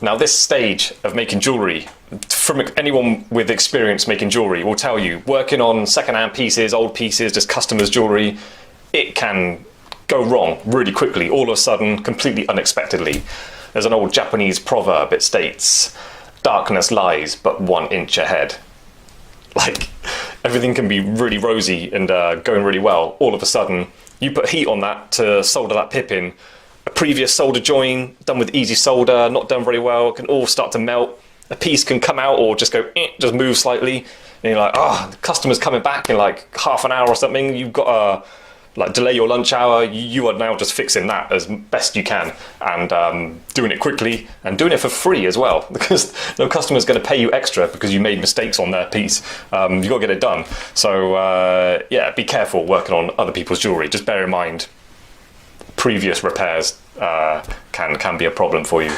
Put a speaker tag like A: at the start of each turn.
A: Now this stage of making jewellery, from anyone with experience making jewellery will tell you, working on second-hand pieces, old pieces, just customers' jewellery, it can go wrong really quickly, all of a sudden, completely unexpectedly. There's an old Japanese proverb, it states, "Darkness lies but 1 inch ahead." Like, everything can be really rosy and going really well. All of a sudden, you put heat on that to solder that pip in. A previous solder join, done with easy solder, not done very well, can all start to melt. A piece can come out or just go, just move slightly. And you're like, the customer's coming back in like half an hour or something. You've got to like delay your lunch hour. You are now just fixing that as best you can and doing it quickly and doing it for free as well, because no customer's going to pay you extra because you made mistakes on their piece. You've got to get it done. So yeah, be careful working on other people's jewellery. Just bear in mind, previous repairs can be a problem for you.